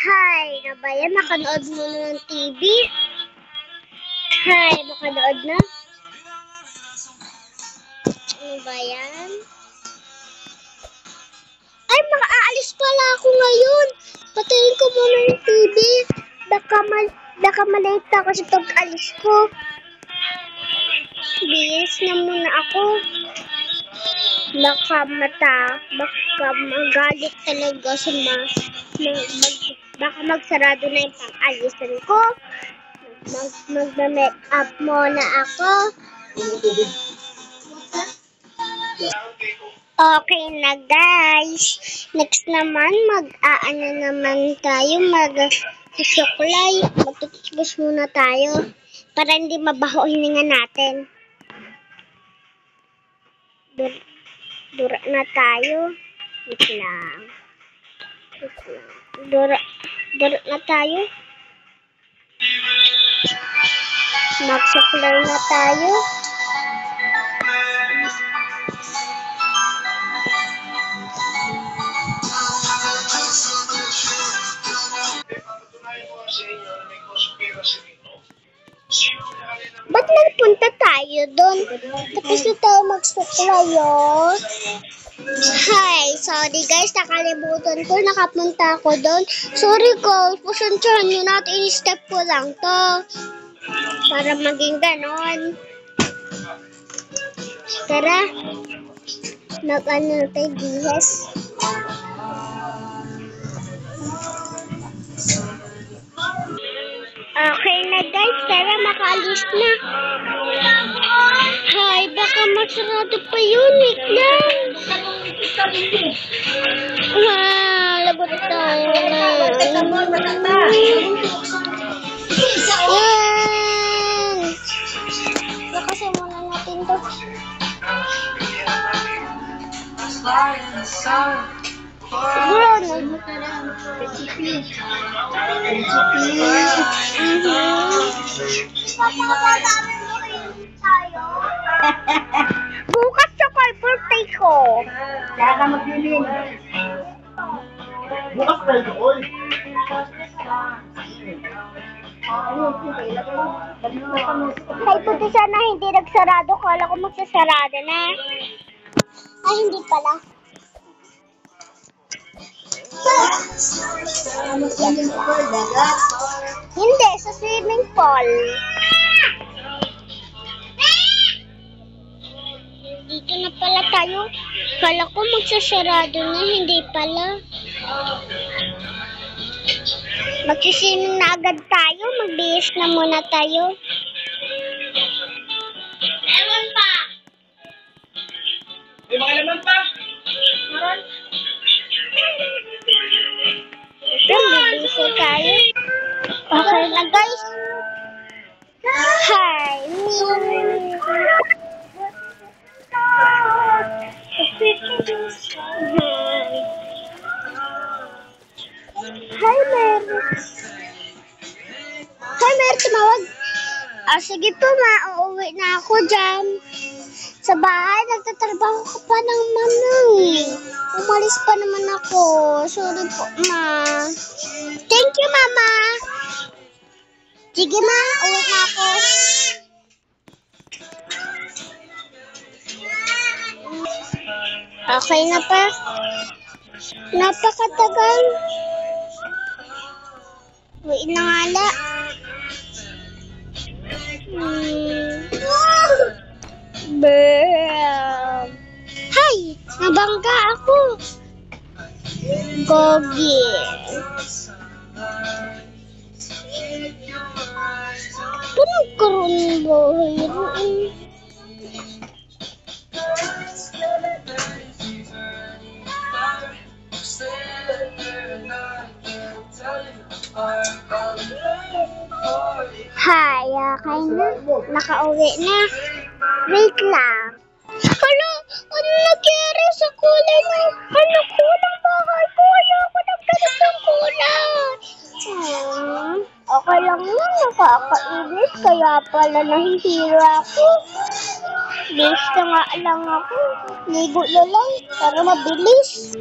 Hi, na ba yan? Nakanood mo na ng TV? Hi, nakanood na? Ano ba yan? Ay, makaalis pala ako ngayon. Patayin ko muna yung TV. Baka malate ako sa pag-alis ko. Bihis na muna ako. Baka magalit talaga sa baka magsarado na yung pang-alisan ko. Mag-make up muna ako. Okay na guys. Next naman, mag-aano naman tayo. Mag-susuklay. Magtutusbos muna tayo. Para hindi mabaho hininga natin. Dura na tayo. Wait lang. Dura na tayo. Magsuklay na tayo. Ba't nagpunta tayo doon? Tapos na tayo magsuklay, oh. Hi, sorry guys, nakalimutan ko, nakapunta ako doon. Sorry guys, pasensyahan nyo natin, i-step ko lang to. Para maging ganon. Tara, mag-ano tayo, bihis. Okay na guys, tara, makaalis na. Hi, baka masarado pa yun, wait lang. Wow, lagot tayo na. Yan. Lakasin muna natin to. Siguro na. Bukas sa birthday ko. Kaya ka maglilin. Bukas pa ito, oy. Ay, puti sana hindi nagsarado. Kala ko magsasarado na. Ay, hindi pala. Hindi, sa swimming pool. Dito na pala tayo. Kala ko magsasarado na, hindi pala. Magsisining na agad tayo. Magbihis na muna tayo. Ewan pa! May mga laman pa? Meron? Magbihis na tayo. Okay na guys. Hi! Hi, Mer. Hi, Mer. Tumawag. Sige po, uuwi na ako dyan. Sa bahay, nagtatrabaho ka pa ng manang. Umalis pa naman ako. Sorry po, ma. Thank you, mama. Sige, ma. Uwi na ako. Okay na pa. Napakatagal. Uwi na nga la. Hay! Nabangga ako. Gogi. Panagkaroon mo buhay. Hi, okay na. Nakauwi na. Wait lang. Hala, ano nangyari sa kulay mo? Ano kulang bahay ko? Ayoko ng ganitong kulay. Okay lang yun. Nakakainis. Kaya pala nahihira ako. Basta nga lang ako. Ligo na lang para mabilis.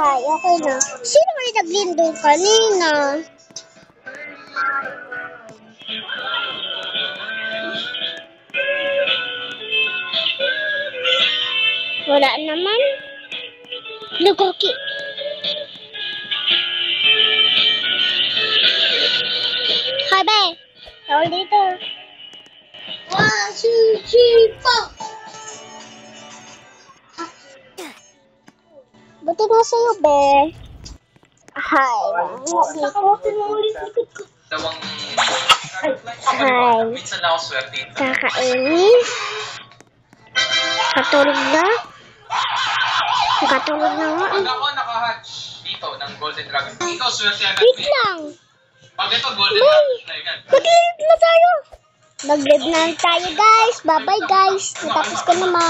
Hi, okay na. Sino may naglindong kanina? Wala naman. Lugoki. Hi, be. Tawag dito. 1, 2, 3, 4. Buti nga sa'yo, be. Hi. Hi. Minsan na ako swerte. Kakainis. Katulog na. Katulog na nga. Pag ako nakahatch dito ng Golden Dragon, ikaw swerte agad. Wait lang. Pag ito Golden Dragon na yan. Mag-live na tayo. Mag-live na tayo, guys. Bye-bye, guys. Natapos ko naman.